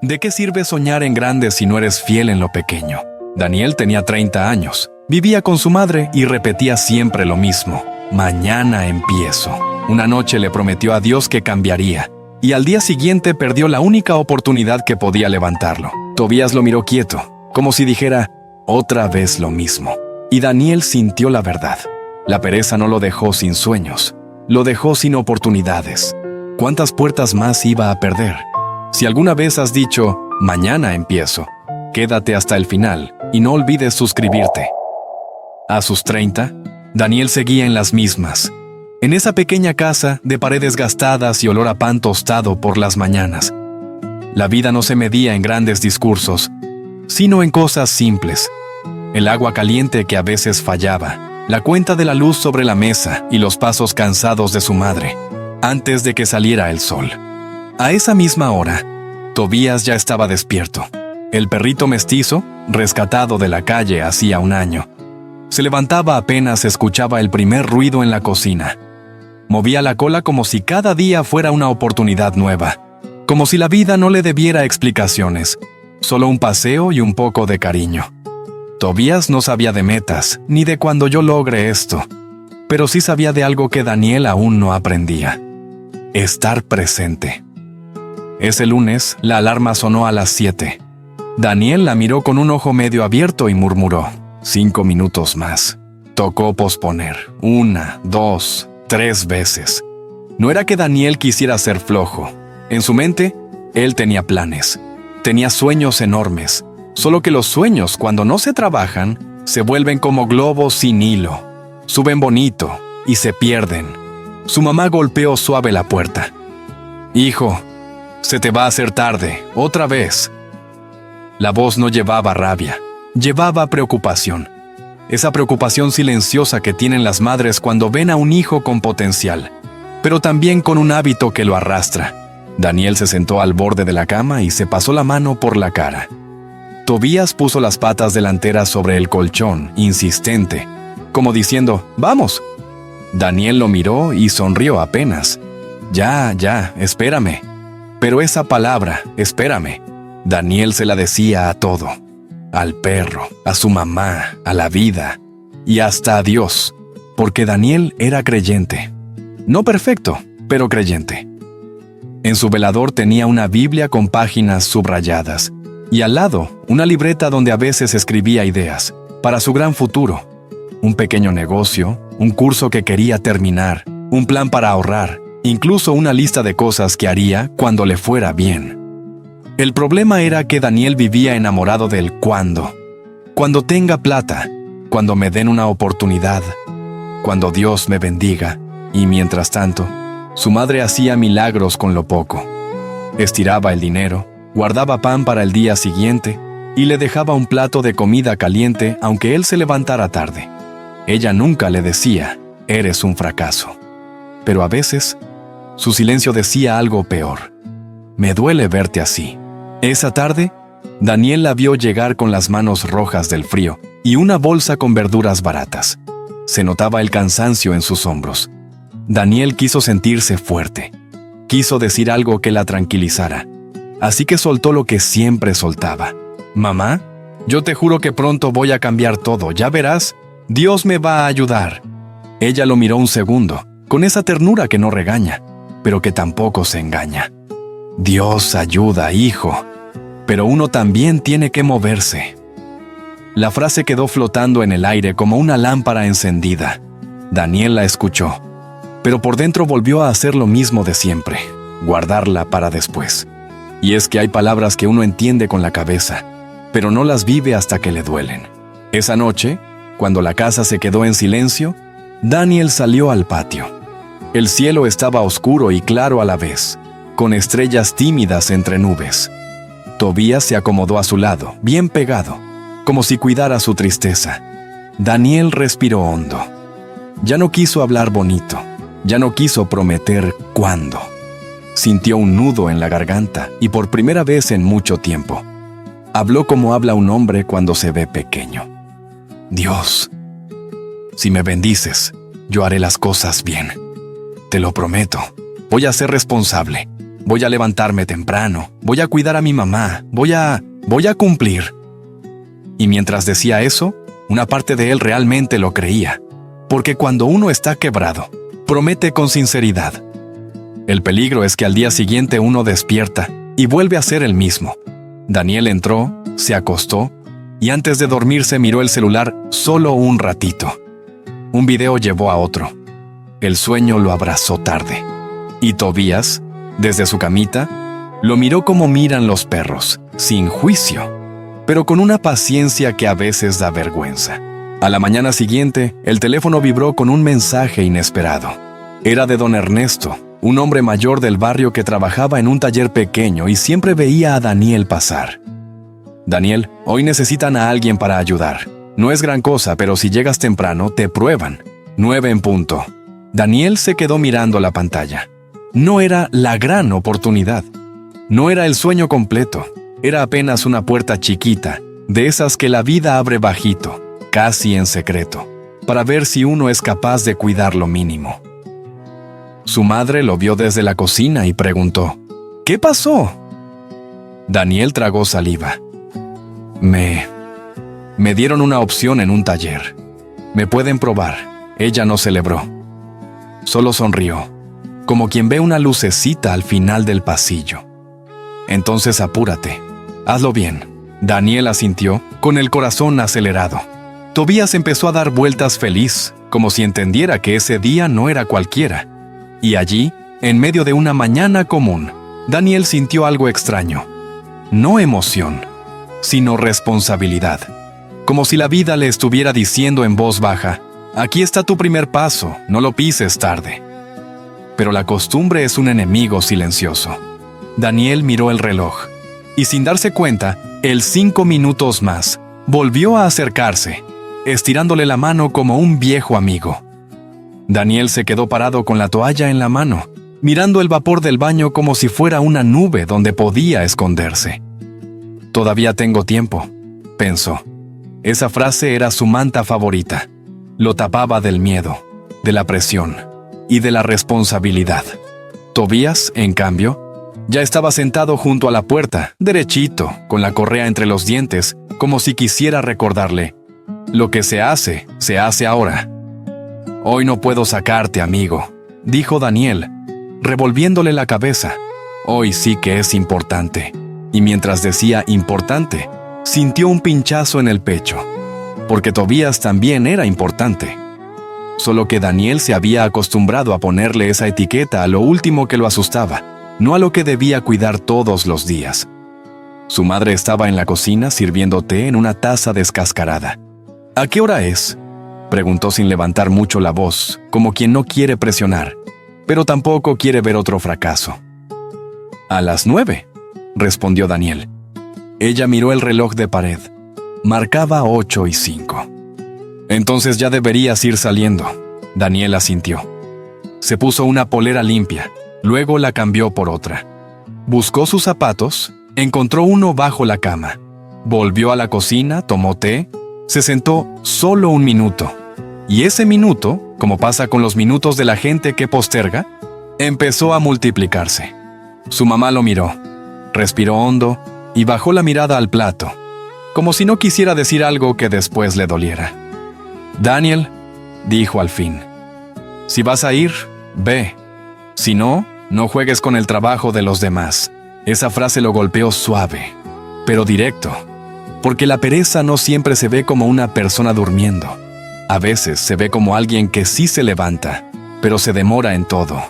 ¿De qué sirve soñar en grande si no eres fiel en lo pequeño? Daniel tenía 30 años. Vivía con su madre y repetía siempre lo mismo. Mañana empiezo. Una noche le prometió a Dios que cambiaría, y al día siguiente perdió la única oportunidad que podía levantarlo. Tobías lo miró quieto, como si dijera, otra vez lo mismo. Y Daniel sintió la verdad. La pereza no lo dejó sin sueños, lo dejó sin oportunidades. ¿Cuántas puertas más iba a perder? Si alguna vez has dicho, mañana empiezo, quédate hasta el final y no olvides suscribirte. A sus 30, Daniel seguía en las mismas. En esa pequeña casa de paredes gastadas y olor a pan tostado por las mañanas. La vida no se medía en grandes discursos, sino en cosas simples. El agua caliente que a veces fallaba, la cuenta de la luz sobre la mesa y los pasos cansados de su madre, antes de que saliera el sol. A esa misma hora, Tobías ya estaba despierto. El perrito mestizo, rescatado de la calle hacía un año, se levantaba apenas escuchaba el primer ruido en la cocina. Movía la cola como si cada día fuera una oportunidad nueva, como si la vida no le debiera explicaciones, solo un paseo y un poco de cariño. Tobías no sabía de metas, ni de cuando yo logre esto, pero sí sabía de algo que Daniel aún no aprendía: estar presente. Ese lunes, la alarma sonó a las 7. Daniel la miró con un ojo medio abierto y murmuró, 5 minutos más. Tocó posponer, 1, 2, 3 veces. No era que Daniel quisiera ser flojo. En su mente, él tenía planes. Tenía sueños enormes. Solo que los sueños, cuando no se trabajan, se vuelven como globos sin hilo. Suben bonito y se pierden. Su mamá golpeó suave la puerta. «Hijo, se te va a hacer tarde, otra vez». La voz no llevaba rabia, llevaba preocupación. Esa preocupación silenciosa que tienen las madres cuando ven a un hijo con potencial, pero también con un hábito que lo arrastra. Daniel se sentó al borde de la cama y se pasó la mano por la cara. Tobías puso las patas delanteras sobre el colchón, insistente, como diciendo, «Vamos». Daniel lo miró y sonrió apenas. «Ya, espérame». Pero esa palabra, espérame, Daniel se la decía a todo. Al perro, a su mamá, a la vida y hasta a Dios, porque Daniel era creyente. No perfecto, pero creyente. En su velador tenía una Biblia con páginas subrayadas y al lado una libreta donde a veces escribía ideas para su gran futuro. Un pequeño negocio, un curso que quería terminar, un plan para ahorrar, incluso una lista de cosas que haría cuando le fuera bien. El problema era que Daniel vivía enamorado del cuándo. Cuando tenga plata, cuando me den una oportunidad, cuando Dios me bendiga. Y mientras tanto, su madre hacía milagros con lo poco. Estiraba el dinero, guardaba pan para el día siguiente y le dejaba un plato de comida caliente aunque él se levantara tarde. Ella nunca le decía, «Eres un fracaso». Pero a veces, su silencio decía algo peor. «Me duele verte así». Esa tarde, Daniel la vio llegar con las manos rojas del frío y una bolsa con verduras baratas. Se notaba el cansancio en sus hombros. Daniel quiso sentirse fuerte. Quiso decir algo que la tranquilizara. Así que soltó lo que siempre soltaba. «Mamá, yo te juro que pronto voy a cambiar todo, ya verás. Dios me va a ayudar». Ella lo miró un segundo, con esa ternura que no regaña, pero que tampoco se engaña. «Dios ayuda, hijo, pero uno también tiene que moverse». La frase quedó flotando en el aire como una lámpara encendida. Daniel la escuchó, pero por dentro volvió a hacer lo mismo de siempre, guardarla para después. Y es que hay palabras que uno entiende con la cabeza, pero no las vive hasta que le duelen. Esa noche, cuando la casa se quedó en silencio, Daniel salió al patio. El cielo estaba oscuro y claro a la vez, con estrellas tímidas entre nubes. Tobías se acomodó a su lado, bien pegado, como si cuidara su tristeza. Daniel respiró hondo. Ya no quiso hablar bonito, ya no quiso prometer cuándo. Sintió un nudo en la garganta y por primera vez en mucho tiempo, habló como habla un hombre cuando se ve pequeño. «Dios, si me bendices, yo haré las cosas bien. Te lo prometo, voy a ser responsable. voy a levantarme temprano, voy a cuidar a mi mamá, voy a cumplir. Y mientras decía eso, una parte de él realmente lo creía, porque cuando uno está quebrado, promete con sinceridad. El peligro es que al día siguiente uno despierta y vuelve a ser el mismo. Daniel entró, se acostó, y antes de dormirse miró el celular solo un ratito. Un video llevó a otro. El sueño lo abrazó tarde. Y Tobías, desde su camita, lo miró como miran los perros, sin juicio, pero con una paciencia que a veces da vergüenza. A la mañana siguiente, el teléfono vibró con un mensaje inesperado. Era de don Ernesto, un hombre mayor del barrio que trabajaba en un taller pequeño y siempre veía a Daniel pasar. Daniel, hoy necesitan a alguien para ayudar. No es gran cosa, pero si llegas temprano, te prueban. 9 en punto. Daniel se quedó mirando la pantalla. No era la gran oportunidad. No era el sueño completo. Era apenas una puerta chiquita, de esas que la vida abre bajito, casi en secreto, para ver si uno es capaz de cuidar lo mínimo. Su madre lo vio desde la cocina y preguntó, ¿qué pasó? Daniel tragó saliva. Me dieron una opción en un taller. Me pueden probar. Ella no celebró. Solo sonrió, como quien ve una lucecita al final del pasillo. Entonces apúrate. Hazlo bien. Daniel asintió, con el corazón acelerado. Tobías empezó a dar vueltas feliz, como si entendiera que ese día no era cualquiera. Y allí, en medio de una mañana común, Daniel sintió algo extraño. No emoción, sino responsabilidad. Como si la vida le estuviera diciendo en voz baja, aquí está tu primer paso, no lo pises tarde. Pero la costumbre es un enemigo silencioso. Daniel miró el reloj, y sin darse cuenta, 5 minutos más, volvió a acercarse, estirándole la mano como un viejo amigo. Daniel se quedó parado con la toalla en la mano, mirando el vapor del baño como si fuera una nube donde podía esconderse. Todavía tengo tiempo, pensó. Esa frase era su manta favorita. Lo tapaba del miedo, de la presión y de la responsabilidad. Tobías, en cambio, ya estaba sentado junto a la puerta, derechito, con la correa entre los dientes, como si quisiera recordarle: lo que se hace ahora. Hoy no puedo sacarte, amigo, dijo Daniel, revolviéndole la cabeza. Hoy sí que es importante. Y mientras decía importante, sintió un pinchazo en el pecho, porque Tobías también era importante. Solo que Daniel se había acostumbrado a ponerle esa etiqueta a lo último que lo asustaba, no a lo que debía cuidar todos los días. Su madre estaba en la cocina sirviendo té en una taza descascarada. ¿A qué hora es?, preguntó sin levantar mucho la voz, como quien no quiere presionar, pero tampoco quiere ver otro fracaso. «A las 9», respondió Daniel. Ella miró el reloj de pared. Marcaba 8:05. «Entonces ya deberías ir saliendo», Daniel asintió. Se puso una polera limpia, luego la cambió por otra. Buscó sus zapatos, encontró uno bajo la cama. Volvió a la cocina, tomó té, se sentó solo 1 minuto. Y ese minuto, como pasa con los minutos de la gente que posterga, empezó a multiplicarse. Su mamá lo miró, respiró hondo y bajó la mirada al plato, como si no quisiera decir algo que después le doliera. «Daniel», dijo al fin, «si vas a ir, ve. Si no, no juegues con el trabajo de los demás». Esa frase lo golpeó suave, pero directo, porque la pereza no siempre se ve como una persona durmiendo. A veces se ve como alguien que sí se levanta, pero se demora en todo.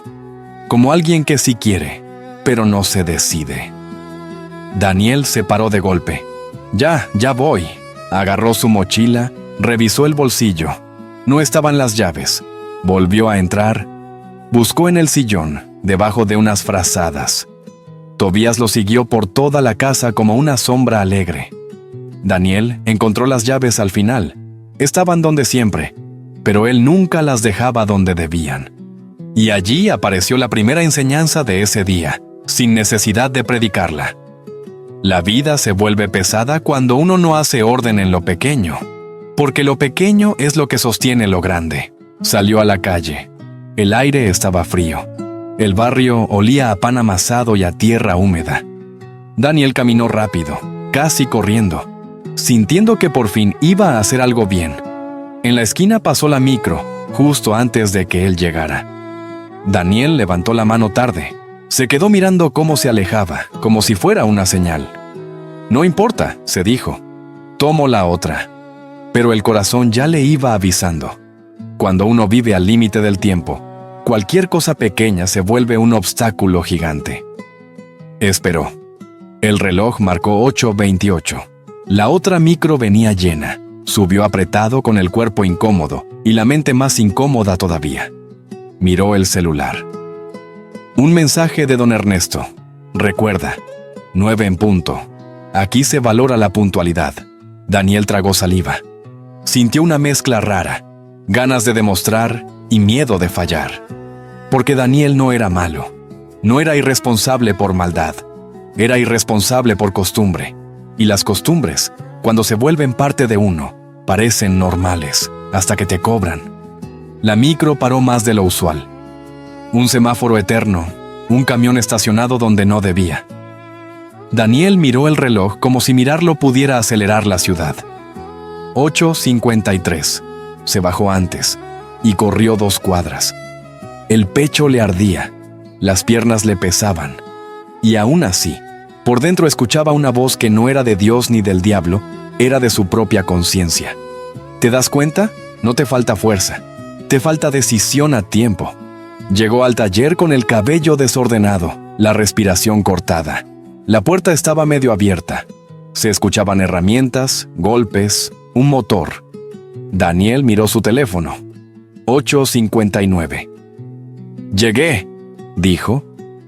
Como alguien que sí quiere, pero no se decide. Daniel se paró de golpe. Ya voy». Agarró su mochila, revisó el bolsillo. No estaban las llaves. Volvió a entrar. Buscó en el sillón, debajo de unas frazadas. Tobías lo siguió por toda la casa como una sombra alegre. Daniel encontró las llaves al final. Estaban donde siempre, pero él nunca las dejaba donde debían. Y allí apareció la primera enseñanza de ese día, sin necesidad de predicarla. La vida se vuelve pesada cuando uno no hace orden en lo pequeño, porque lo pequeño es lo que sostiene lo grande. Salió a la calle. El aire estaba frío. El barrio olía a pan amasado y a tierra húmeda. Daniel caminó rápido, casi corriendo, sintiendo que por fin iba a hacer algo bien. En la esquina pasó la micro, justo antes de que él llegara. Daniel levantó la mano tarde. Se quedó mirando cómo se alejaba, como si fuera una señal. No importa, se dijo. Tomo la otra. Pero el corazón ya le iba avisando. Cuando uno vive al límite del tiempo, cualquier cosa pequeña se vuelve un obstáculo gigante. Esperó. El reloj marcó 8:28. La otra micro venía llena. Subió apretado con el cuerpo incómodo y la mente más incómoda todavía. Miró el celular. Un mensaje de don Ernesto. Recuerda, 9 en punto. Aquí se valora la puntualidad. Daniel tragó saliva. Sintió una mezcla rara, ganas de demostrar y miedo de fallar. Porque Daniel no era malo. No era irresponsable por maldad. Era irresponsable por costumbre. Y las costumbres, cuando se vuelven parte de uno, parecen normales, hasta que te cobran. La micro paró más de lo usual. Un semáforo eterno, un camión estacionado donde no debía. Daniel miró el reloj como si mirarlo pudiera acelerar la ciudad. 8:53. Se bajó antes y corrió 2 cuadras. El pecho le ardía, las piernas le pesaban. Y aún así, por dentro escuchaba una voz que no era de Dios ni del diablo, era de su propia conciencia. ¿Te das cuenta? No te falta fuerza. Te falta decisión a tiempo. Llegó al taller con el cabello desordenado, la respiración cortada. La puerta estaba medio abierta. Se escuchaban herramientas, golpes, un motor. Daniel miró su teléfono. 8:59. «Llegué», dijo,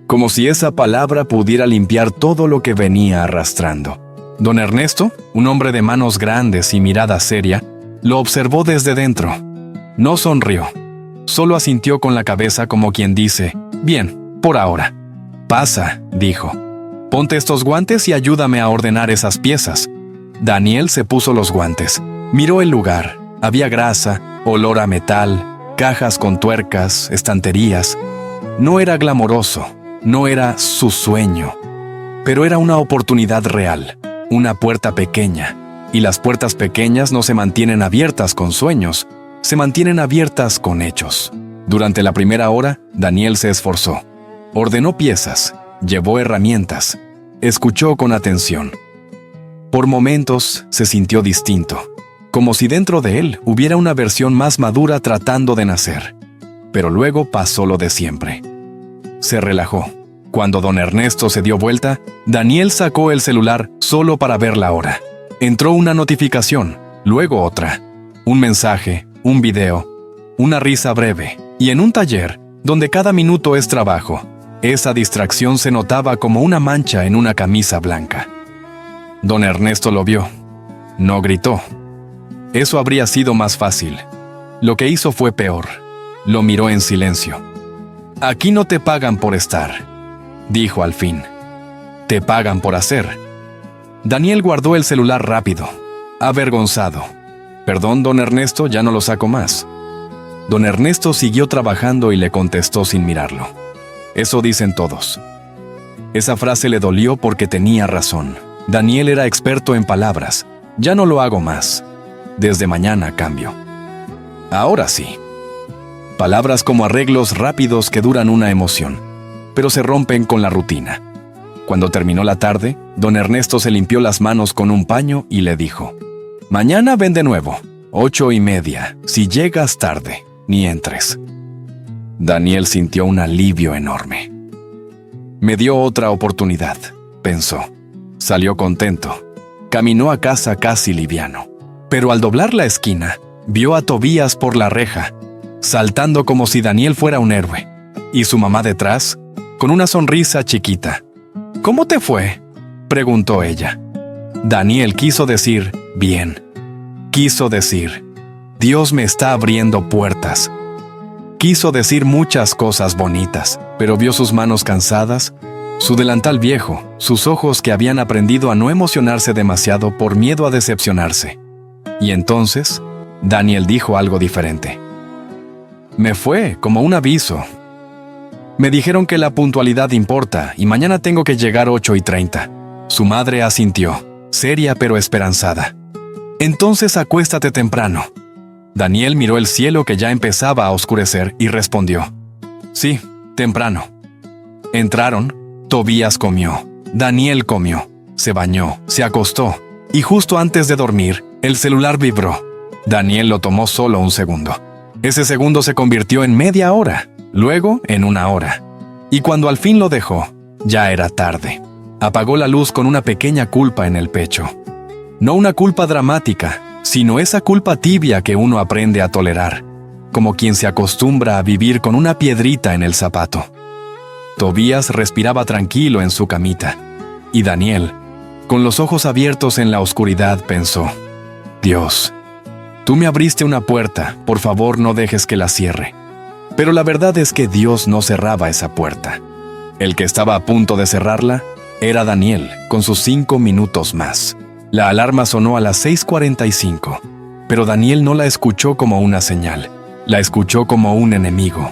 como si esa palabra pudiera limpiar todo lo que venía arrastrando. Don Ernesto, un hombre de manos grandes y mirada seria, lo observó desde dentro. No sonrió, solo asintió con la cabeza como quien dice, «Bien, por ahora». «Pasa», dijo. «Ponte estos guantes y ayúdame a ordenar esas piezas». Daniel se puso los guantes. Miró el lugar. Había grasa, olor a metal, cajas con tuercas, estanterías. No era glamoroso, no era su sueño, pero era una oportunidad real, una puerta pequeña. Y las puertas pequeñas no se mantienen abiertas con sueños, se mantienen abiertas con hechos. Durante la primera hora, Daniel se esforzó. Ordenó piezas, llevó herramientas, escuchó con atención. Por momentos se sintió distinto, como si dentro de él hubiera una versión más madura tratando de nacer. Pero luego pasó lo de siempre. Se relajó. Cuando don Ernesto se dio vuelta, Daniel sacó el celular solo para ver la hora. Entró una notificación, luego otra. Un mensaje, un video, una risa breve. Y en un taller, donde cada minuto es trabajo, esa distracción se notaba como una mancha en una camisa blanca. Don Ernesto lo vio. No gritó. Eso habría sido más fácil. Lo que hizo fue peor. Lo miró en silencio. «Aquí no te pagan por estar», dijo al fin. «Te pagan por hacer». Daniel guardó el celular rápido, avergonzado. «Perdón, don Ernesto, ya no lo saco más». Don Ernesto siguió trabajando y le contestó sin mirarlo. «Eso dicen todos». Esa frase le dolió porque tenía razón. Daniel era experto en palabras. «Ya no lo hago más. Desde mañana cambio». Ahora sí. Palabras como arreglos rápidos que duran una emoción, pero se rompen con la rutina. Cuando terminó la tarde, don Ernesto se limpió las manos con un paño y le dijo, «Mañana ven de nuevo, 8:30. Si llegas tarde, ni entres». Daniel sintió un alivio enorme. «Me dio otra oportunidad», pensó. Salió contento. Caminó a casa casi liviano. Pero al doblar la esquina, vio a Tobías por la reja, saltando como si Daniel fuera un héroe, y su mamá detrás, con una sonrisa chiquita. «¿Cómo te fue?», preguntó ella. Daniel quiso decir, «Bien». Quiso decir, «Dios me está abriendo puertas». Quiso decir muchas cosas bonitas, pero vio sus manos cansadas, su delantal viejo, sus ojos que habían aprendido a no emocionarse demasiado por miedo a decepcionarse. Y entonces, Daniel dijo algo diferente. «Me fue como un aviso». Me dijeron que la puntualidad importa y mañana tengo que llegar 8:30. Su madre asintió, seria pero esperanzada. Entonces acuéstate temprano. Daniel miró el cielo que ya empezaba a oscurecer y respondió, sí, temprano. Entraron, Tobías comió, Daniel comió, se bañó, se acostó y justo antes de dormir, el celular vibró. Daniel lo tomó solo un segundo. Ese segundo se convirtió en media hora, luego en 1 hora. Y cuando al fin lo dejó, ya era tarde. Apagó la luz con una pequeña culpa en el pecho. No una culpa dramática, sino esa culpa tibia que uno aprende a tolerar, como quien se acostumbra a vivir con una piedrita en el zapato. Tobías respiraba tranquilo en su camita, y Daniel, con los ojos abiertos en la oscuridad, pensó, Dios, tú me abriste una puerta, por favor no dejes que la cierre. Pero la verdad es que Dios no cerraba esa puerta. El que estaba a punto de cerrarla era Daniel, con sus 5 minutos más. La alarma sonó a las 6:45, pero Daniel no la escuchó como una señal, la escuchó como un enemigo.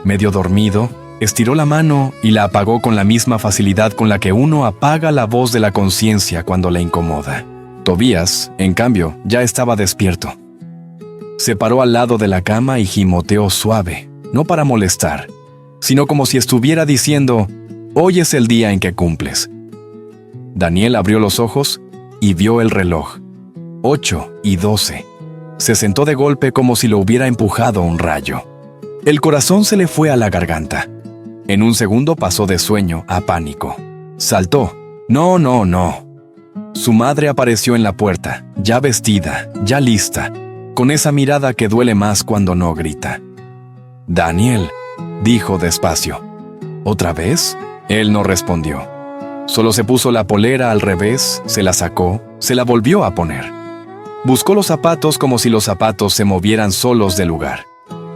Medio dormido, estiró la mano y la apagó con la misma facilidad con la que uno apaga la voz de la conciencia cuando le incomoda. Tobías, en cambio, ya estaba despierto. Se paró al lado de la cama y gimoteó suave, no para molestar, sino como si estuviera diciendo, hoy es el día en que cumples. Daniel abrió los ojos y vio el reloj. 8:12. Se sentó de golpe como si lo hubiera empujado un rayo. El corazón se le fue a la garganta. En un segundo pasó de sueño a pánico. Saltó. No, no, no. Su madre apareció en la puerta, ya vestida, ya lista, con esa mirada que duele más cuando no grita. Daniel, dijo despacio. ¿Otra vez? Él no respondió. Solo se puso la polera al revés, se la sacó, se la volvió a poner. Buscó los zapatos como si los zapatos se movieran solos del lugar.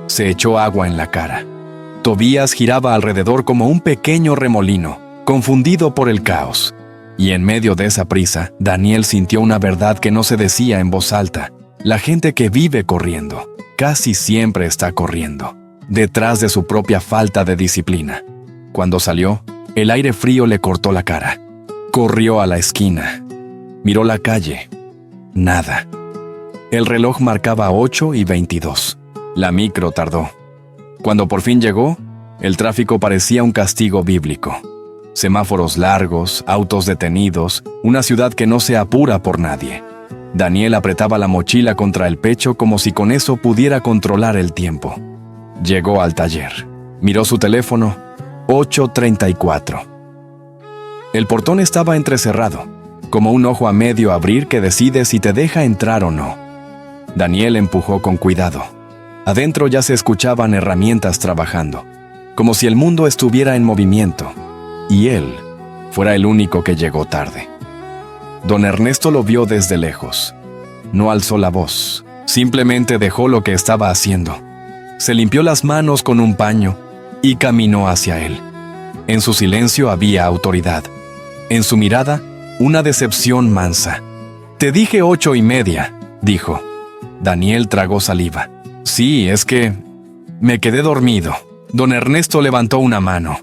Se echó agua en la cara. Tobías giraba alrededor como un pequeño remolino, confundido por el caos. Y en medio de esa prisa, Daniel sintió una verdad que no se decía en voz alta. La gente que vive corriendo, casi siempre está corriendo, detrás de su propia falta de disciplina. Cuando salió, el aire frío le cortó la cara. Corrió a la esquina. Miró la calle. Nada. El reloj marcaba 8:22. La micro tardó. Cuando por fin llegó, el tráfico parecía un castigo bíblico. Semáforos largos, autos detenidos, una ciudad que no se apura por nadie. Daniel apretaba la mochila contra el pecho como si con eso pudiera controlar el tiempo. Llegó al taller. Miró su teléfono. 8:34. El portón estaba entrecerrado, como un ojo a medio abrir que decide si te deja entrar o no. Daniel empujó con cuidado. Adentro ya se escuchaban herramientas trabajando, como si el mundo estuviera en movimiento, y él fuera el único que llegó tarde. Don Ernesto lo vio desde lejos. No alzó la voz, simplemente dejó lo que estaba haciendo. Se limpió las manos con un paño y caminó hacia él. En su silencio había autoridad. En su mirada, una decepción mansa. «Te dije 8:30», dijo. Daniel tragó saliva. «Sí, es que me quedé dormido». Don Ernesto levantó una mano.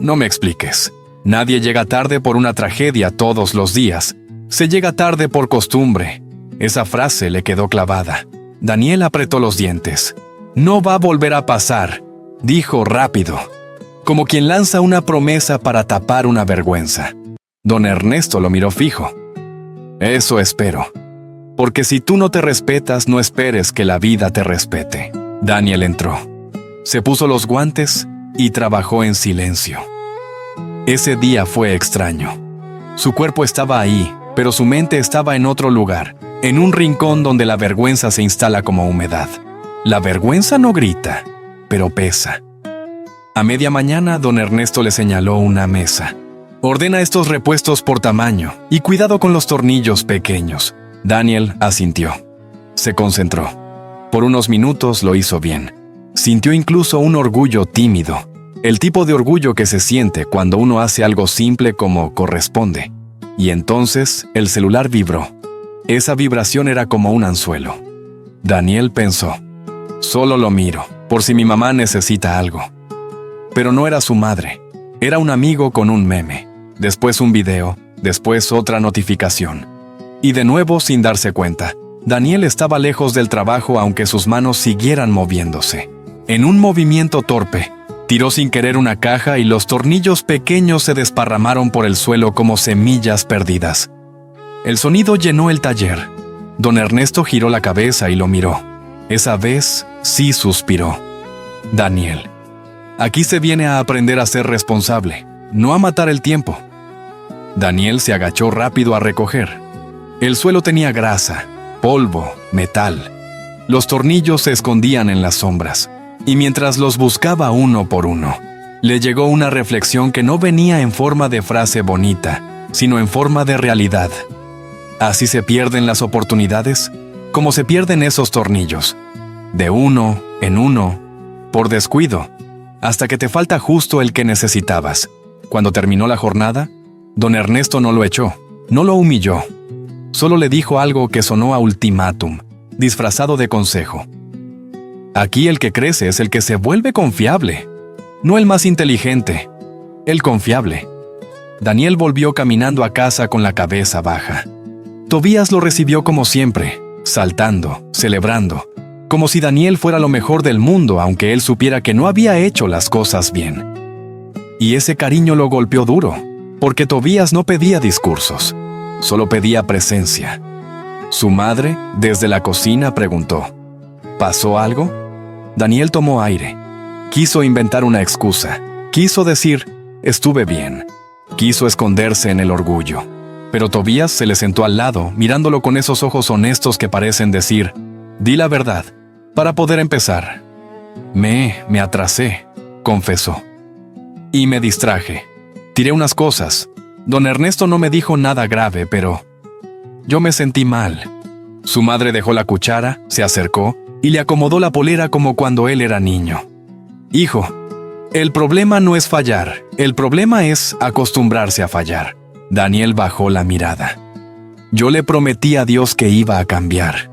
«No me expliques. Nadie llega tarde por una tragedia todos los días. Se llega tarde por costumbre». Esa frase le quedó clavada. Daniel apretó los dientes. «No va a volver a pasar», dijo rápido, como quien lanza una promesa para tapar una vergüenza. Don Ernesto lo miró fijo. «Eso espero. Porque si tú no te respetas, no esperes que la vida te respete». Daniel entró. Se puso los guantes y trabajó en silencio. Ese día fue extraño. Su cuerpo estaba ahí, pero su mente estaba en otro lugar, en un rincón donde la vergüenza se instala como humedad. La vergüenza no grita, pero pesa. A media mañana, don Ernesto le señaló una mesa. «Ordena estos repuestos por tamaño y cuidado con los tornillos pequeños». Daniel asintió. Se concentró. Por unos minutos lo hizo bien. Sintió incluso un orgullo tímido, el tipo de orgullo que se siente cuando uno hace algo simple como corresponde. Y entonces el celular vibró. Esa vibración era como un anzuelo. Daniel pensó, «Solo lo miro, por si mi mamá necesita algo». Pero no era su madre. Era un amigo con un meme. Después un video, después otra notificación. Y de nuevo, sin darse cuenta, Daniel estaba lejos del trabajo aunque sus manos siguieran moviéndose. En un movimiento torpe, tiró sin querer una caja y los tornillos pequeños se desparramaron por el suelo como semillas perdidas. El sonido llenó el taller. Don Ernesto giró la cabeza y lo miró. Esa vez sí suspiró. Daniel, aquí se viene a aprender a ser responsable, no a matar el tiempo. Daniel se agachó rápido a recoger. El suelo tenía grasa, polvo, metal. Los tornillos se escondían en las sombras. Y mientras los buscaba uno por uno, le llegó una reflexión que no venía en forma de frase bonita, sino en forma de realidad. Así se pierden las oportunidades, como se pierden esos tornillos. De uno en uno, por descuido, hasta que te falta justo el que necesitabas. Cuando terminó la jornada, don Ernesto no lo echó, no lo humilló. Solo le dijo algo que sonó a ultimátum, disfrazado de consejo. Aquí el que crece es el que se vuelve confiable, no el más inteligente, el confiable. Daniel volvió caminando a casa con la cabeza baja. Tobías lo recibió como siempre, saltando, celebrando, como si Daniel fuera lo mejor del mundo, aunque él supiera que no había hecho las cosas bien. Y ese cariño lo golpeó duro, porque Tobías no pedía discursos, solo pedía presencia. Su madre, desde la cocina, preguntó: ¿pasó algo? Daniel tomó aire. Quiso inventar una excusa. Quiso decir: estuve bien. Quiso esconderse en el orgullo. Pero Tobías se le sentó al lado, mirándolo con esos ojos honestos que parecen decir: di la verdad, para poder empezar. Me atrasé, confesó. Y me distraje. Tiré unas cosas. Don Ernesto no me dijo nada grave, pero yo me sentí mal. Su madre dejó la cuchara, se acercó y le acomodó la polera como cuando él era niño. Hijo, el problema no es fallar, el problema es acostumbrarse a fallar. Daniel bajó la mirada. Yo le prometí a Dios que iba a cambiar,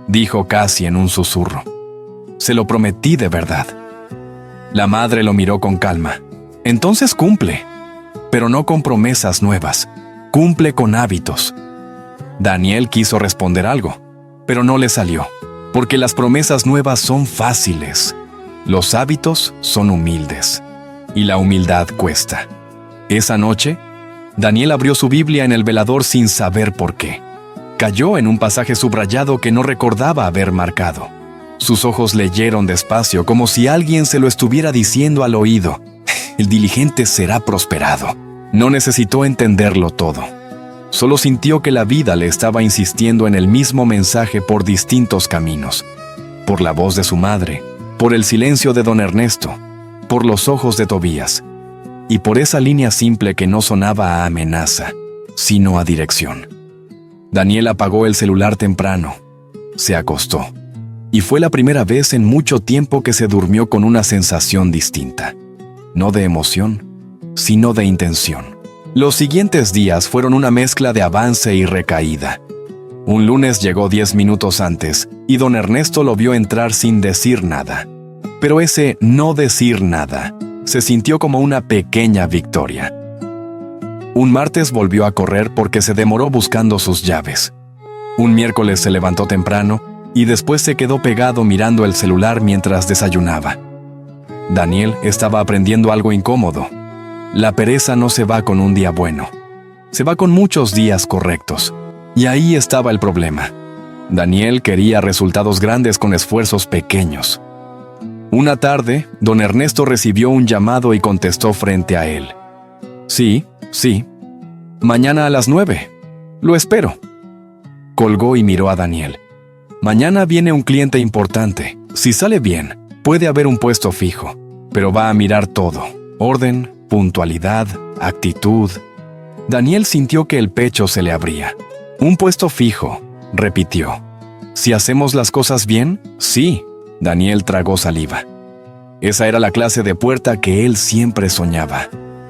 dijo casi en un susurro. Se lo prometí de verdad. La madre lo miró con calma. Entonces cumple, pero no con promesas nuevas, cumple con hábitos. Daniel quiso responder algo, pero no le salió, porque las promesas nuevas son fáciles. Los hábitos son humildes, y la humildad cuesta. Esa noche, Daniel abrió su Biblia en el velador sin saber por qué. Cayó en un pasaje subrayado que no recordaba haber marcado. Sus ojos leyeron despacio, como si alguien se lo estuviera diciendo al oído. El diligente será prosperado. No necesitó entenderlo todo. Solo sintió que la vida le estaba insistiendo en el mismo mensaje por distintos caminos. Por la voz de su madre, por el silencio de don Ernesto, por los ojos de Tobías, y por esa línea simple que no sonaba a amenaza, sino a dirección. Daniel apagó el celular temprano. Se acostó. Y fue la primera vez en mucho tiempo que se durmió con una sensación distinta. No de emoción, sino de intención. Los siguientes días fueron una mezcla de avance y recaída. Un lunes llegó 10 minutos antes y don Ernesto lo vio entrar sin decir nada. Pero ese no decir nada se sintió como una pequeña victoria. Un martes volvió a correr porque se demoró buscando sus llaves. Un miércoles se levantó temprano y después se quedó pegado mirando el celular mientras desayunaba. Daniel estaba aprendiendo algo incómodo. La pereza no se va con un día bueno. Se va con muchos días correctos. Y ahí estaba el problema. Daniel quería resultados grandes con esfuerzos pequeños. Una tarde, don Ernesto recibió un llamado y contestó frente a él. Sí. Mañana a las 9. Lo espero. Colgó y miró a Daniel. Mañana viene un cliente importante. Si sale bien, puede haber un puesto fijo, pero va a mirar todo. Orden, puntualidad, actitud. Daniel sintió que el pecho se le abría. Un puesto fijo, repitió. ¿Si hacemos las cosas bien? Sí. Daniel tragó saliva. Esa era la clase de puerta que él siempre soñaba.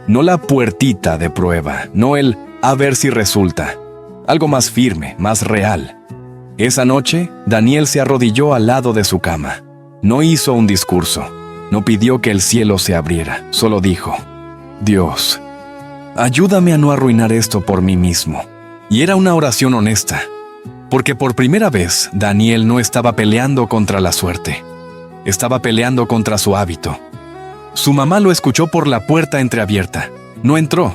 No la puertita de prueba, no el a ver si resulta. Algo más firme, más real. Esa noche, Daniel se arrodilló al lado de su cama. No hizo un discurso. No pidió que el cielo se abriera, solo dijo: Dios, ayúdame a no arruinar esto por mí mismo. Y era una oración honesta, porque por primera vez Daniel no estaba peleando contra la suerte, estaba peleando contra su hábito. Su mamá lo escuchó por la puerta entreabierta. No entró,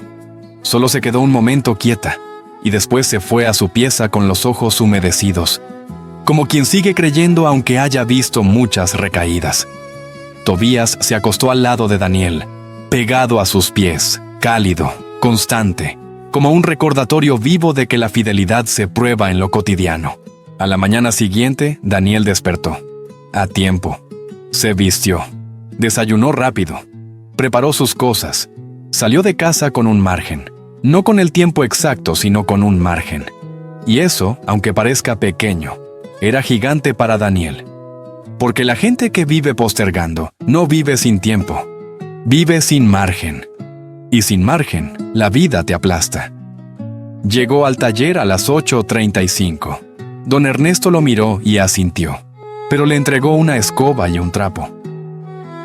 solo se quedó un momento quieta, y después se fue a su pieza con los ojos humedecidos, como quien sigue creyendo aunque haya visto muchas recaídas. Tobías se acostó al lado de Daniel, pegado a sus pies, cálido, constante, como un recordatorio vivo de que la fidelidad se prueba en lo cotidiano. A la mañana siguiente, Daniel despertó. A tiempo. Se vistió. Desayunó rápido. Preparó sus cosas. Salió de casa con un margen. No con el tiempo exacto, sino con un margen. Y eso, aunque parezca pequeño, era gigante para Daniel. Porque la gente que vive postergando no vive sin tiempo. Vive sin margen. Y sin margen, la vida te aplasta. Llegó al taller a las 8:35. Don Ernesto lo miró y asintió, pero le entregó una escoba y un trapo.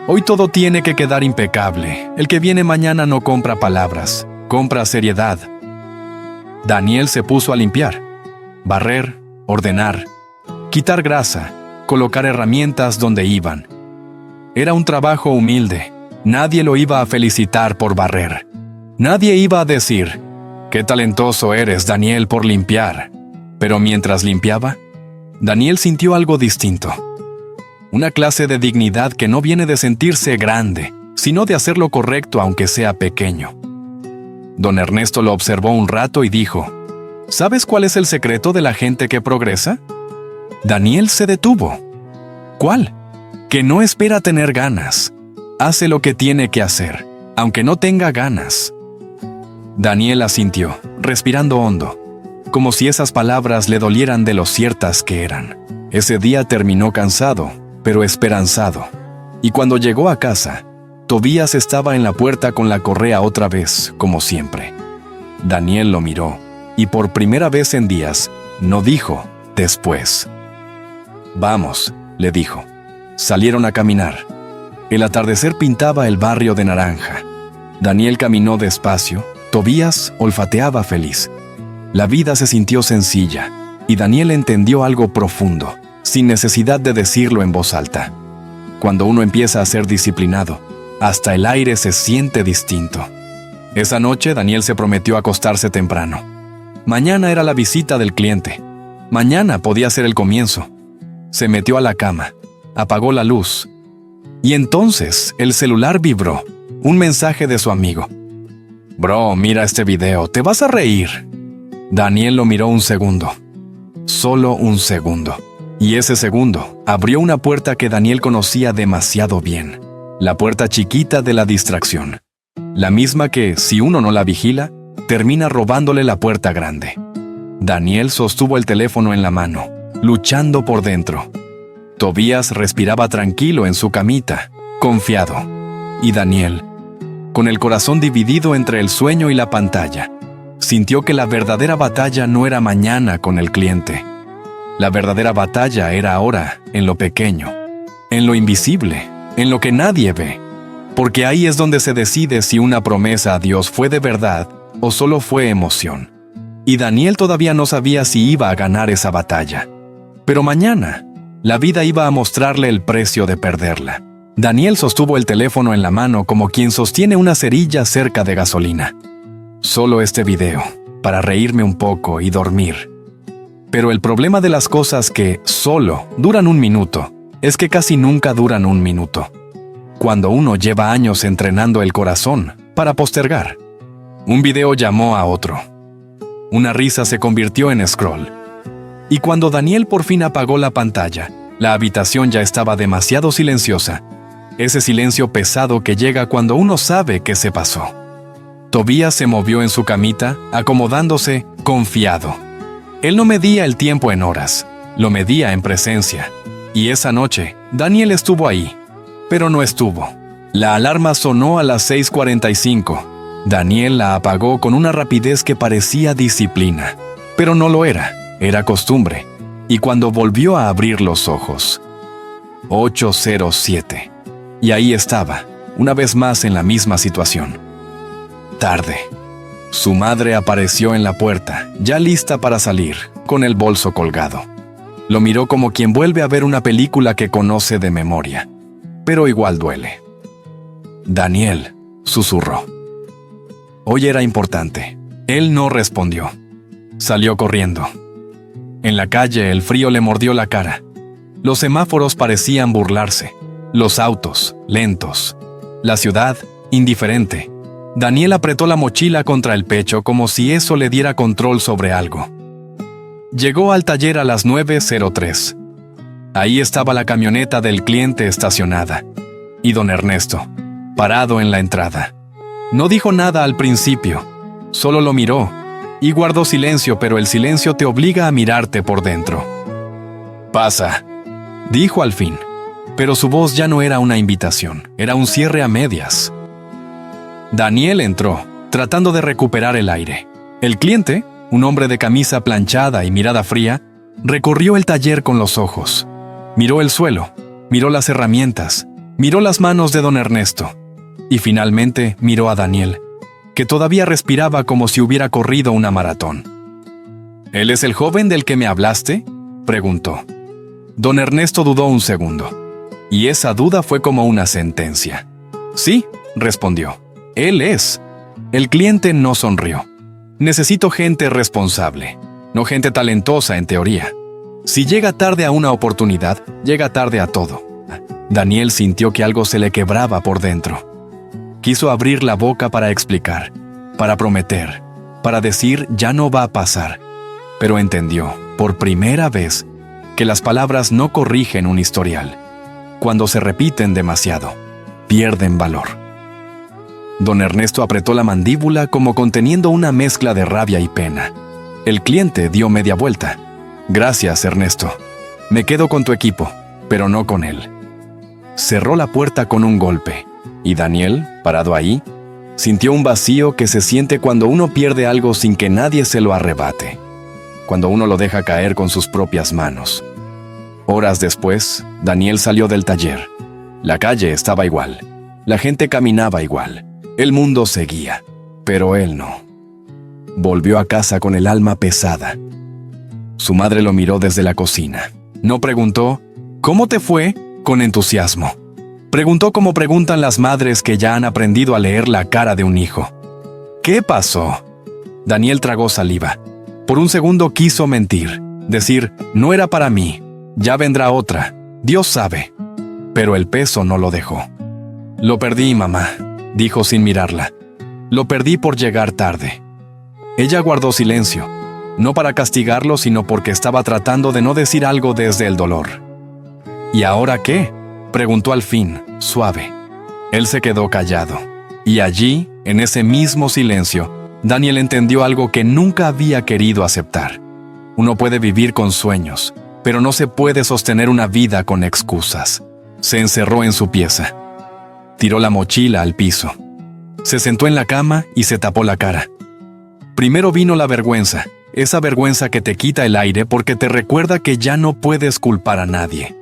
Hoy todo tiene que quedar impecable. El que viene mañana no compra palabras, compra seriedad. Daniel se puso a limpiar, barrer, ordenar, quitar grasa, colocar herramientas donde iban. Era un trabajo humilde. Nadie lo iba a felicitar por barrer. Nadie iba a decir: «Qué talentoso eres, Daniel, por limpiar». Pero mientras limpiaba, Daniel sintió algo distinto. Una clase de dignidad que no viene de sentirse grande, sino de hacer lo correcto aunque sea pequeño. Don Ernesto lo observó un rato y dijo: «¿Sabes cuál es el secreto de la gente que progresa?». Daniel se detuvo. ¿Cuál? Que no espera tener ganas. Hace lo que tiene que hacer, aunque no tenga ganas. Daniel asintió, respirando hondo, como si esas palabras le dolieran de lo ciertas que eran. Ese día terminó cansado, pero esperanzado. Y cuando llegó a casa, Tobías estaba en la puerta con la correa otra vez, como siempre. Daniel lo miró, y por primera vez en días, no dijo después. «Vamos», le dijo. Salieron a caminar. El atardecer pintaba el barrio de naranja. Daniel caminó despacio, Tobías olfateaba feliz. La vida se sintió sencilla, y Daniel entendió algo profundo, sin necesidad de decirlo en voz alta. Cuando uno empieza a ser disciplinado, hasta el aire se siente distinto. Esa noche Daniel se prometió acostarse temprano. Mañana era la visita del cliente. Mañana podía ser el comienzo. Se metió a la cama, apagó la luz. Y entonces el celular vibró. Un mensaje de su amigo. «Bro, mira este video, te vas a reír». Daniel lo miró un segundo. Solo un segundo. Y ese segundo abrió una puerta que Daniel conocía demasiado bien. La puerta chiquita de la distracción. La misma que, si uno no la vigila, termina robándole la puerta grande. Daniel sostuvo el teléfono en la mano, luchando por dentro. Tobías respiraba tranquilo en su camita, confiado. Y Daniel, con el corazón dividido entre el sueño y la pantalla, sintió que la verdadera batalla no era mañana con el cliente. La verdadera batalla era ahora, en lo pequeño, en lo invisible, en lo que nadie ve. Porque ahí es donde se decide si una promesa a Dios fue de verdad o solo fue emoción. Y Daniel todavía no sabía si iba a ganar esa batalla. Pero mañana, la vida iba a mostrarle el precio de perderla. Daniel sostuvo el teléfono en la mano como quien sostiene una cerilla cerca de gasolina. Solo este video, para reírme un poco y dormir. Pero el problema de las cosas que solo duran un minuto es que casi nunca duran un minuto. Cuando uno lleva años entrenando el corazón para postergar. Un video llamó a otro. Una risa se convirtió en scroll. Y cuando Daniel por fin apagó la pantalla, la habitación ya estaba demasiado silenciosa. Ese silencio pesado que llega cuando uno sabe que se pasó. Tobías se movió en su camita, acomodándose, confiado. Él no medía el tiempo en horas, lo medía en presencia. Y esa noche, Daniel estuvo ahí, pero no estuvo. La alarma sonó a las 6:45. Daniel la apagó con una rapidez que parecía disciplina, pero no lo era. Era costumbre, y cuando volvió a abrir los ojos, 8:07. Y ahí estaba, una vez más en la misma situación. Tarde. Su madre apareció en la puerta, ya lista para salir, con el bolso colgado. Lo miró como quien vuelve a ver una película que conoce de memoria, pero igual duele. Daniel, susurró. Hoy era importante. Él no respondió. Salió corriendo. En la calle el frío le mordió la cara. Los semáforos parecían burlarse. Los autos, lentos. La ciudad, indiferente. Daniel apretó la mochila contra el pecho como si eso le diera control sobre algo. Llegó al taller a las 9:03. Ahí estaba la camioneta del cliente estacionada. Y don Ernesto, parado en la entrada. No dijo nada al principio, solo lo miró y guardó silencio, pero el silencio te obliga a mirarte por dentro. «Pasa», dijo al fin, pero su voz ya no era una invitación, era un cierre a medias. Daniel entró, tratando de recuperar el aire. El cliente, un hombre de camisa planchada y mirada fría, recorrió el taller con los ojos. Miró el suelo, miró las herramientas, miró las manos de don Ernesto. Y finalmente miró a Daniel, que todavía respiraba como si hubiera corrido una maratón. «¿Él es el joven del que me hablaste?», preguntó. Don Ernesto dudó un segundo, y esa duda fue como una sentencia. «Sí», respondió, «él es». El cliente no sonrió. «Necesito gente responsable, no gente talentosa en teoría. Si llega tarde a una oportunidad, llega tarde a todo». Daniel sintió que algo se le quebraba por dentro. Quiso abrir la boca para explicar, para prometer, para decir ya no va a pasar, pero entendió, por primera vez, que las palabras no corrigen un historial. Cuando se repiten demasiado, pierden valor. Don Ernesto apretó la mandíbula como conteniendo una mezcla de rabia y pena. El cliente dio media vuelta. «Gracias, Ernesto. Me quedo con tu equipo, pero no con él». Cerró la puerta con un golpe. Y Daniel, parado ahí, sintió un vacío que se siente cuando uno pierde algo sin que nadie se lo arrebate, cuando uno lo deja caer con sus propias manos. Horas después, Daniel salió del taller. La calle estaba igual, la gente caminaba igual, el mundo seguía, pero él no. Volvió a casa con el alma pesada. Su madre lo miró desde la cocina. No preguntó, «¿Cómo te fue?», con entusiasmo. Preguntó como preguntan las madres que ya han aprendido a leer la cara de un hijo. «¿Qué pasó?». Daniel tragó saliva. Por un segundo quiso mentir, decir, «No era para mí, ya vendrá otra, Dios sabe». Pero el peso no lo dejó. «Lo perdí, mamá», dijo sin mirarla. «Lo perdí por llegar tarde». Ella guardó silencio, no para castigarlo, sino porque estaba tratando de no decir algo desde el dolor. «¿Y ahora qué?», preguntó al fin, suave. Él se quedó callado. Y allí, en ese mismo silencio, Daniel entendió algo que nunca había querido aceptar. Uno puede vivir con sueños, pero no se puede sostener una vida con excusas. Se encerró en su pieza. Tiró la mochila al piso. Se sentó en la cama y se tapó la cara. Primero vino la vergüenza, esa vergüenza que te quita el aire porque te recuerda que ya no puedes culpar a nadie.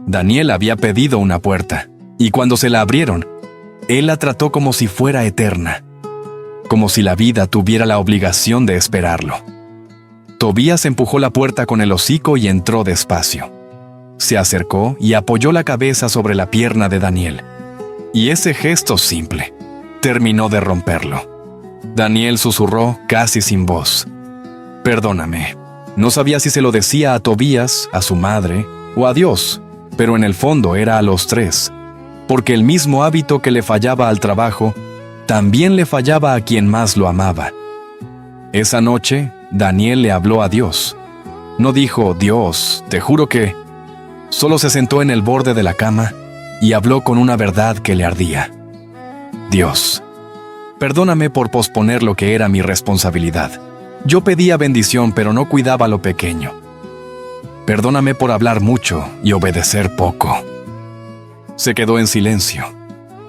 Daniel había pedido una puerta, y cuando se la abrieron, él la trató como si fuera eterna, como si la vida tuviera la obligación de esperarlo. Tobías empujó la puerta con el hocico y entró despacio. Se acercó y apoyó la cabeza sobre la pierna de Daniel. Y ese gesto simple terminó de romperlo. Daniel susurró casi sin voz. «Perdóname». No sabía si se lo decía a Tobías, a su madre o a Dios, pero en el fondo era a los tres, porque el mismo hábito que le fallaba al trabajo, también le fallaba a quien más lo amaba. Esa noche, Daniel le habló a Dios. No dijo, «Dios, te juro que...». Solo se sentó en el borde de la cama y habló con una verdad que le ardía. «Dios, perdóname por posponer lo que era mi responsabilidad. Yo pedía bendición, pero no cuidaba lo pequeño. Perdóname por hablar mucho y obedecer poco». Se quedó en silencio,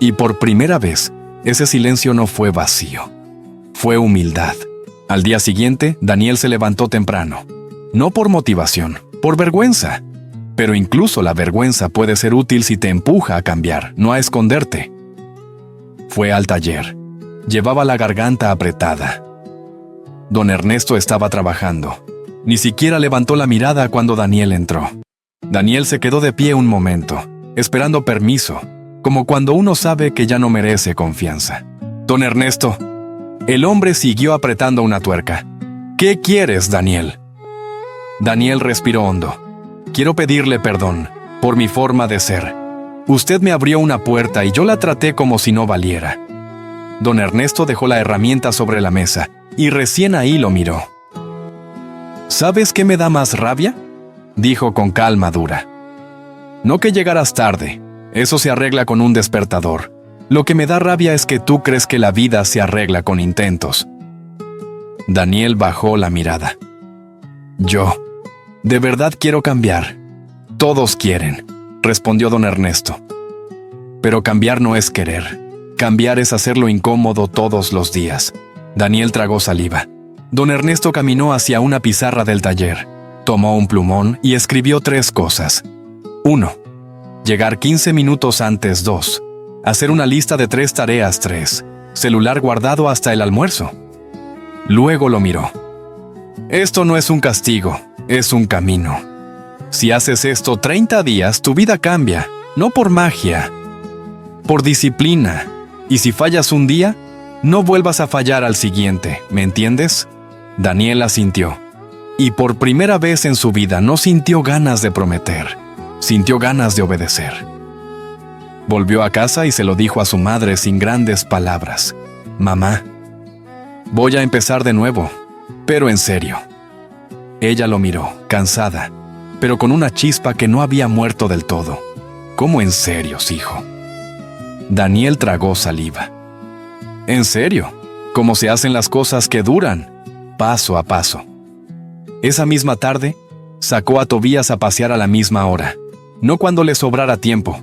y por primera vez, ese silencio no fue vacío. Fue humildad. Al día siguiente, Daniel se levantó temprano. No por motivación, por vergüenza. Pero incluso la vergüenza puede ser útil si te empuja a cambiar, no a esconderte. Fue al taller. Llevaba la garganta apretada. Don Ernesto estaba trabajando. Ni siquiera levantó la mirada cuando Daniel entró. Daniel se quedó de pie un momento, esperando permiso, como cuando uno sabe que ya no merece confianza. Don Ernesto. El hombre siguió apretando una tuerca. ¿Qué quieres, Daniel? Daniel respiró hondo. Quiero pedirle perdón por mi forma de ser. Usted me abrió una puerta y yo la traté como si no valiera. Don Ernesto dejó la herramienta sobre la mesa y recién ahí lo miró. ¿Sabes qué me da más rabia?, dijo con calma dura. No que llegaras tarde, eso se arregla con un despertador. Lo que me da rabia es que tú crees que la vida se arregla con intentos. Daniel bajó la mirada. Yo, de verdad quiero cambiar. Todos quieren, respondió don Ernesto. Pero cambiar no es querer. Cambiar es hacerlo incómodo todos los días. Daniel tragó saliva. Don Ernesto caminó hacia una pizarra del taller, tomó un plumón y escribió 3 cosas. 1. Llegar 15 minutos antes. 2. Hacer una lista de 3 tareas. 3. Celular guardado hasta el almuerzo. Luego lo miró. Esto no es un castigo, es un camino. Si haces esto 30 días, tu vida cambia, no por magia, por disciplina. Y si fallas un día, no vuelvas a fallar al siguiente, ¿me entiendes? Daniel asintió. Y por primera vez en su vida no sintió ganas de prometer, sintió ganas de obedecer. Volvió a casa y se lo dijo a su madre sin grandes palabras. Mamá, voy a empezar de nuevo, pero en serio. Ella lo miró, cansada, pero con una chispa que no había muerto del todo. ¿Cómo en serio, hijo? Daniel tragó saliva. En serio, como se hacen las cosas que duran, paso a paso. Esa misma tarde, sacó a Tobías a pasear a la misma hora, no cuando le sobrara tiempo.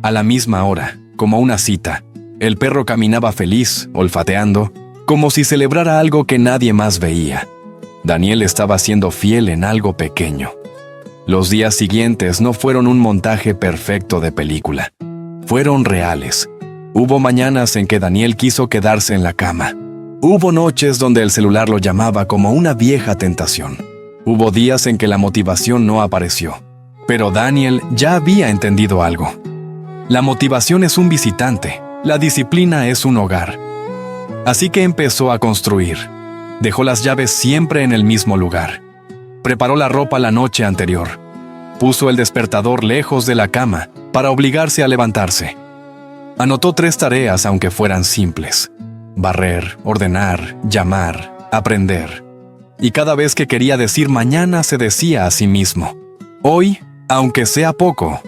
A la misma hora, como una cita, el perro caminaba feliz, olfateando, como si celebrara algo que nadie más veía. Daniel estaba siendo fiel en algo pequeño. Los días siguientes no fueron un montaje perfecto de película. Fueron reales. Hubo mañanas en que Daniel quiso quedarse en la cama. Hubo noches donde el celular lo llamaba como una vieja tentación. Hubo días en que la motivación no apareció. Pero Daniel ya había entendido algo. La motivación es un visitante, la disciplina es un hogar. Así que empezó a construir. Dejó las llaves siempre en el mismo lugar. Preparó la ropa la noche anterior. Puso el despertador lejos de la cama para obligarse a levantarse. Anotó 3 tareas aunque fueran simples. Barrer, ordenar, llamar, aprender. Y cada vez que quería decir mañana se decía a sí mismo, hoy, aunque sea poco.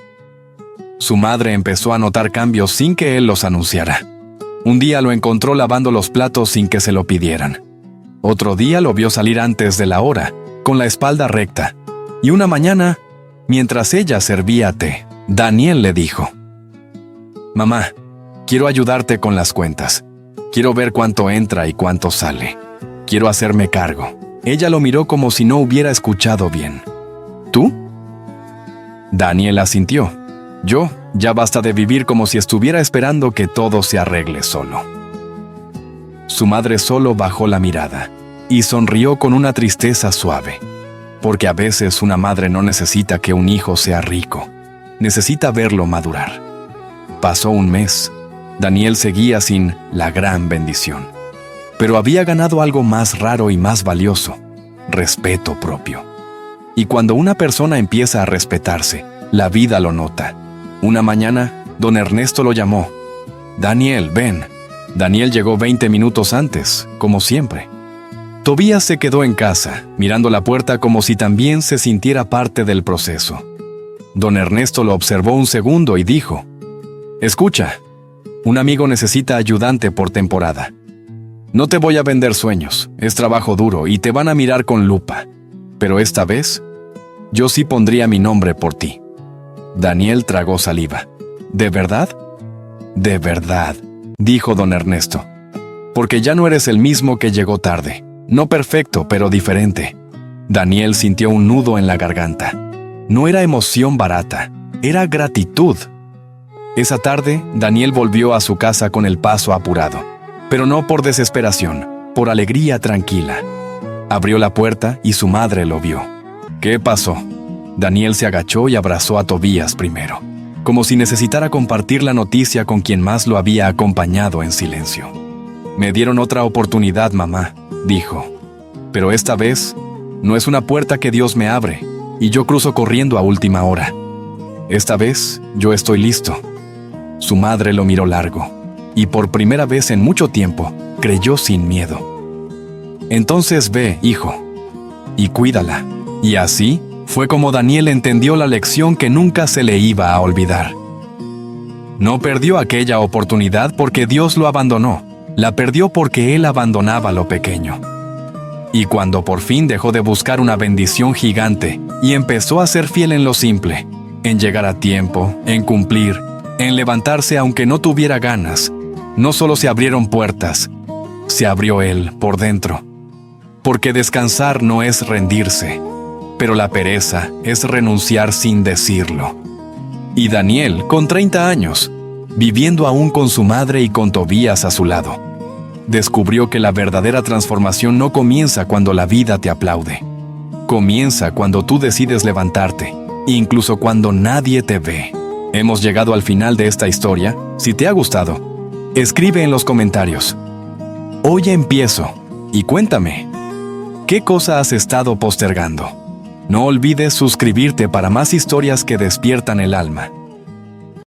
Su madre empezó a notar cambios sin que él los anunciara. Un día lo encontró lavando los platos sin que se lo pidieran. Otro día lo vio salir antes de la hora, con la espalda recta. Y una mañana, mientras ella servía té, Daniel le dijo, Mamá, quiero ayudarte con las cuentas. Quiero ver cuánto entra y cuánto sale. Quiero hacerme cargo. Ella lo miró como si no hubiera escuchado bien. ¿Tú? Daniel asintió. Yo, ya basta de vivir como si estuviera esperando que todo se arregle solo. Su madre solo bajó la mirada y sonrió con una tristeza suave, porque a veces una madre no necesita que un hijo sea rico, necesita verlo madurar. Pasó un mes. Daniel seguía sin la gran bendición, pero había ganado algo más raro y más valioso, respeto propio. Y cuando una persona empieza a respetarse, la vida lo nota. Una mañana, don Ernesto lo llamó. Daniel, ven. Daniel llegó 20 minutos antes, como siempre. Tobías se quedó en casa, mirando la puerta como si también se sintiera parte del proceso. Don Ernesto lo observó un segundo y dijo, escucha, un amigo necesita ayudante por temporada. No te voy a vender sueños, es trabajo duro y te van a mirar con lupa. Pero esta vez, yo sí pondría mi nombre por ti. Daniel tragó saliva. ¿De verdad? De verdad, dijo don Ernesto. Porque ya no eres el mismo que llegó tarde. No perfecto, pero diferente. Daniel sintió un nudo en la garganta. No era emoción barata, era gratitud. Esa tarde, Daniel volvió a su casa con el paso apurado, pero no por desesperación, por alegría tranquila. Abrió la puerta y su madre lo vio. ¿Qué pasó? Daniel se agachó y abrazó a Tobías primero, como si necesitara compartir la noticia con quien más lo había acompañado en silencio. Me dieron otra oportunidad, mamá, dijo. Pero esta vez, no es una puerta que Dios me abre, y yo cruzo corriendo a última hora. Esta vez, yo estoy listo. Su madre lo miró largo, y por primera vez en mucho tiempo, creyó sin miedo. Entonces ve, hijo, y cuídala. Y así fue como Daniel entendió la lección que nunca se le iba a olvidar. No perdió aquella oportunidad porque Dios lo abandonó, la perdió porque él abandonaba lo pequeño. Y cuando por fin dejó de buscar una bendición gigante y empezó a ser fiel en lo simple, en llegar a tiempo, en cumplir, en levantarse aunque no tuviera ganas, no solo se abrieron puertas, se abrió él por dentro. Porque descansar no es rendirse, pero la pereza es renunciar sin decirlo. Y Daniel, con 30 años, viviendo aún con su madre y con Tobías a su lado, descubrió que la verdadera transformación no comienza cuando la vida te aplaude. Comienza cuando tú decides levantarte, incluso cuando nadie te ve. Hemos llegado al final de esta historia. Si te ha gustado, escribe en los comentarios. Hoy empiezo, y cuéntame, ¿qué cosa has estado postergando? No olvides suscribirte para más historias que despiertan el alma.